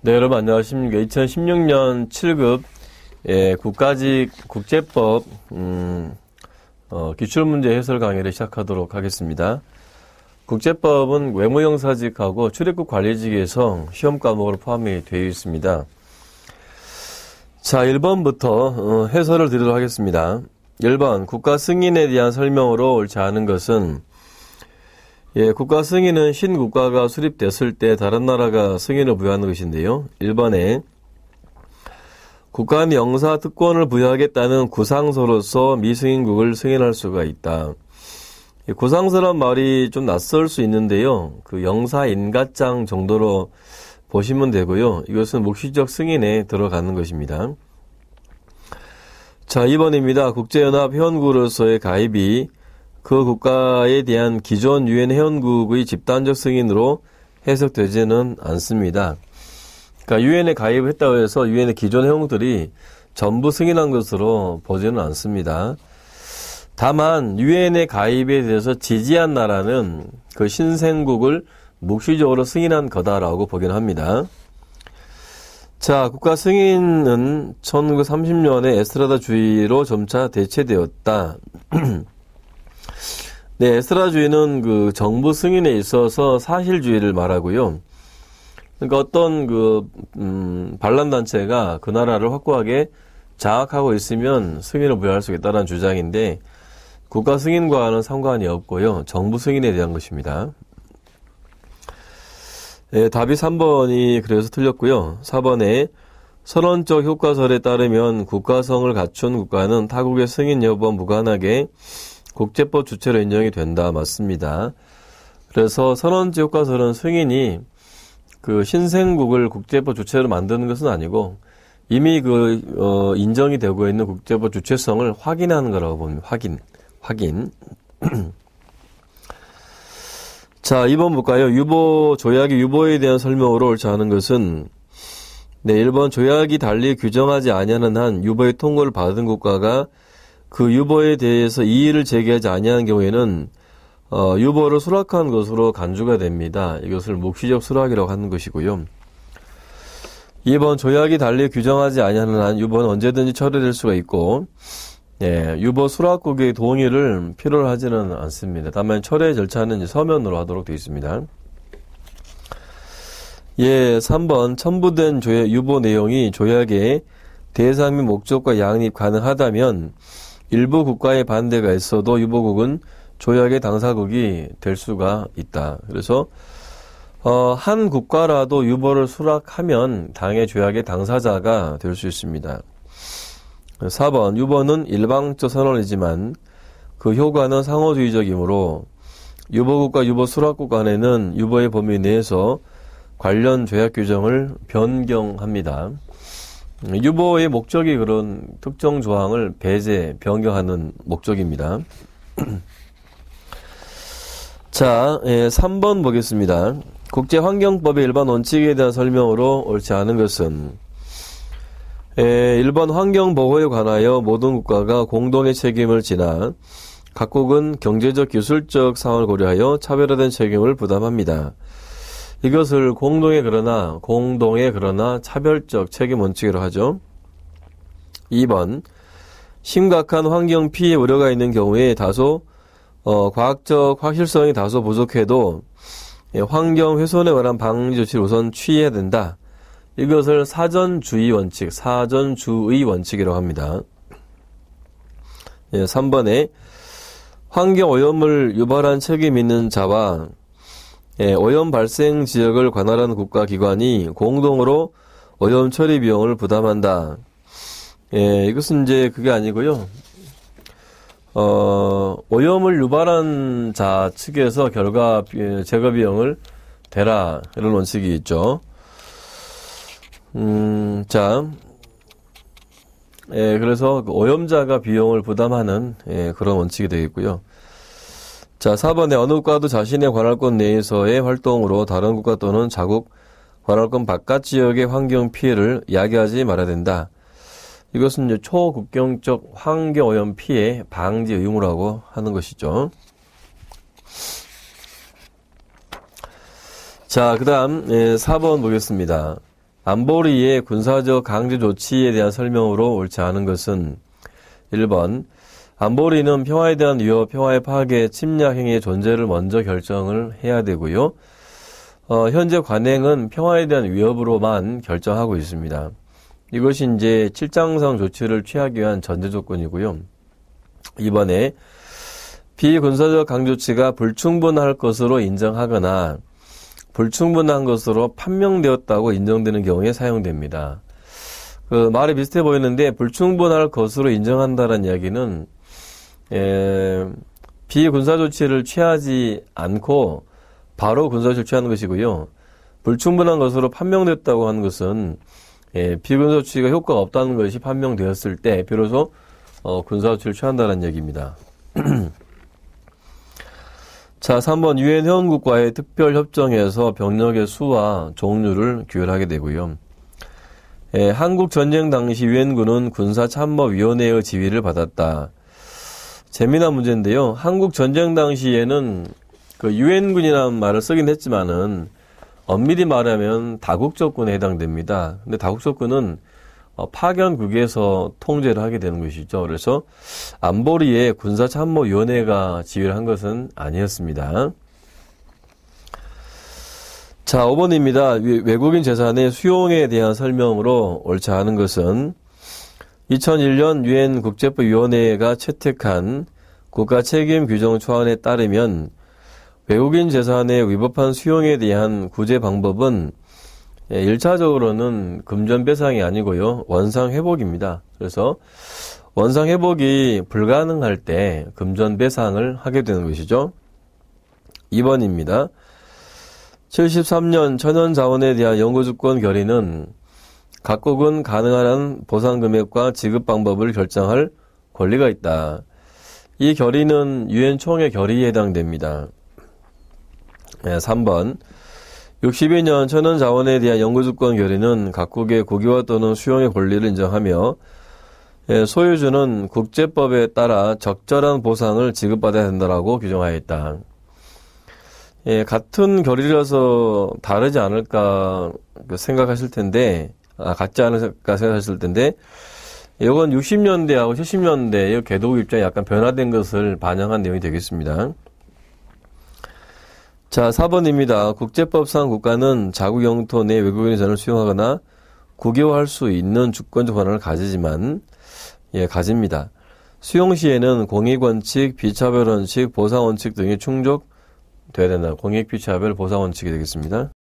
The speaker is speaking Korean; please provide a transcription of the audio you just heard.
네, 여러분 안녕하십니까. 2016년 7급 국가직 국제법 기출문제 해설 강의를 시작하도록 하겠습니다. 국제법은 외무영사직하고 출입국 관리직에서 시험 과목으로 포함이 되어 있습니다. 자, 1번부터 해설을 드리도록 하겠습니다. 1번 국가 승인에 대한 설명으로 옳지 않은 것은 국가 승인은 신국가가 수립됐을 때 다른 나라가 승인을 부여하는 것인데요. 1번에 국가는 영사 특권을 부여하겠다는 구상서로서 미승인국을 승인할 수가 있다. 구상서란 말이 좀 낯설 수 있는데요. 그 영사 인가장 정도로 보시면 되고요. 이것은 묵시적 승인에 들어가는 것입니다. 자, 2번입니다. 국제연합 회원국으로서의 가입이 그 국가에 대한 기존 유엔 회원국의 집단적 승인으로 해석되지는 않습니다. 그러니까 유엔에 가입했다고 해서 유엔의 기존 회원국들이 전부 승인한 것으로 보지는 않습니다. 다만 유엔의 가입에 대해서 지지한 나라는 그 신생국을 묵시적으로 승인한 거다라고 보긴 합니다. 자, 국가 승인은 1930년에 에스트라다주의로 점차 대체되었다. 네, 에스트라다주의는 그 정부 승인에 있어서 사실주의를 말하고요. 그러니까 어떤 반란단체가 그 나라를 확고하게 장악하고 있으면 승인을 부여할 수 있다는 주장인데 국가 승인과는 상관이 없고요. 정부 승인에 대한 것입니다. 네, 답이 3번이 그래서 틀렸고요. 4번에 선언적 효과설에 따르면 국가성을 갖춘 국가는 타국의 승인 여부와 무관하게 국제법 주체로 인정이 된다. 맞습니다. 그래서 선언적 효과설은 승인이 그 신생국을 국제법 주체로 만드는 것은 아니고 이미 인정이 되고 있는 국제법 주체성을 확인하는 거라고 봅니다. 확인. 자, 2번 볼까요? 조약의 유보에 대한 설명으로 옳지 않은 것은 1번 조약이 달리 규정하지 아니하는 한 유보의 통고를 받은 국가가 그 유보에 대해서 이의를 제기하지 아니하는 경우에는 유보를 수락한 것으로 간주가 됩니다. 이것을 묵시적 수락이라고 하는 것이고요. 2번 조약이 달리 규정하지 아니하는 한 유보는 언제든지 철회될 수가 있고 유보 수락국의 동의를 필요로 하지는 않습니다. 다만 철회 절차는 서면으로 하도록 되어 있습니다. 3번 첨부된 유보 내용이 조약의 대상 및 목적과 양립 가능하다면 일부 국가의 반대가 있어도 유보국은 조약의 당사국이 될 수가 있다. 그래서 한 국가라도 유보를 수락하면 당해 조약의 당사자가 될 수 있습니다. 4번 유보는 일방적 선언이지만 그 효과는 상호주의적이므로 유보국과 유보 수락국 간에는 유보의 범위 내에서 관련 조약 규정을 변경합니다. 유보의 목적이 그런 특정 조항을 변경하는 목적입니다. 자, 3번 보겠습니다. 국제환경법의 일반 원칙에 대한 설명으로 옳지 않은 것은 1번 환경보호에 관하여 모든 국가가 공동의 책임을 지나 각국은 경제적 기술적 상황을 고려하여 차별화된 책임을 부담합니다. 이것을 공동의 그러나 차별적 책임 원칙이라고 하죠. 2번 심각한 환경 피해 우려가 있는 경우에 다소 과학적 확실성이 다소 부족해도 환경 훼손에 관한 방지 조치를 우선 취해야 된다. 이것을 사전주의 원칙이라고 합니다. 3번에 환경 오염을 유발한 책임 있는 자와 오염 발생 지역을 관할하는 국가 기관이 공동으로 오염 처리 비용을 부담한다. 이것은 이제 그게 아니고요. 오염을 유발한 자 측에서 제거 비용을 대라 이런 원칙이 있죠. 그래서 오염자가 비용을 부담하는 그런 원칙이 되겠고요. 자, 4번에 어느 국가도 자신의 관할권 내에서의 활동으로 다른 국가 또는 자국 관할권 바깥 지역의 환경 피해를 야기하지 말아야 된다. 이것은 이제 초국경적 환경오염 피해 방지 의무라고 하는 것이죠. 자, 그 다음 4번 보겠습니다. 안보리의 군사적 강제 조치에 대한 설명으로 옳지 않은 것은 1번 안보리는 평화에 대한 위협, 평화의 파괴, 침략 행위의 존재를 먼저 결정을 해야 되고요. 현재 관행은 평화에 대한 위협으로만 결정하고 있습니다. 이것이 이제 칠장성 조치를 취하기 위한 전제 조건이고요. 이번에 비군사적 강조치가 불충분할 것으로 인정하거나 불충분한 것으로 판명되었다고 인정되는 경우에 사용됩니다. 말이 비슷해 보이는데 불충분할 것으로 인정한다는 이야기는 비군사 조치를 취하지 않고 바로 군사 조치를 취하는 것이고요. 불충분한 것으로 판명됐다고 하는 것은 비군사 조치가 효과가 없다는 것이 판명되었을 때 비로소 군사 조치를 취한다는 얘기입니다. 자, 3번 유엔 회원국과의 특별 협정에서 병력의 수와 종류를 규율하게 되고요. 한국 전쟁 당시 유엔군은 군사참모위원회의 지휘를 받았다. 재미난 문제인데요. 한국 전쟁 당시에는 그 유엔군이라는 말을 쓰긴 했지만은 엄밀히 말하면 다국적군에 해당됩니다. 근데 다국적군은 파견국에서 통제를 하게 되는 것이죠. 그래서 안보리의 군사참모위원회가 지휘를 한 것은 아니었습니다. 자, 5번입니다. 외국인 재산의 수용에 대한 설명으로 옳지 않은 것은 2001년 유엔 국제법위원회가 채택한 국가책임 규정 초안에 따르면 외국인 재산의 위법한 수용에 대한 구제 방법은 1차적으로는 금전배상이 아니고요. 원상회복입니다. 그래서 원상회복이 불가능할 때 금전배상을 하게 되는 것이죠. 2번입니다. 73년 천연자원에 대한 영구주권 결의는 각국은 가능한 한 보상금액과 지급방법을 결정할 권리가 있다. 이 결의는 유엔 총회 결의에 해당됩니다. 3번 62년 천연자원에 대한 영구주권 결의는 각국의 국유화 또는 수용의 권리를 인정하며 소유주는 국제법에 따라 적절한 보상을 지급받아야 된다라고 규정하였다. 같은 결의라서 다르지 않을까 생각하실 텐데, 같지 않을까 생각하실 텐데, 이건 60년대하고 70년대의 개도국 입장이 약간 변화된 것을 반영한 내용이 되겠습니다. 자, 4번입니다. 국제법상 국가는 자국 영토 내 외국인 재산을 수용하거나 국유화할 수 있는 주권적 권한을 가지지만, 가집니다. 수용 시에는 공익원칙, 비차별원칙, 보상원칙 등이 충족돼야 된다. 공익, 비차별, 보상원칙이 되겠습니다.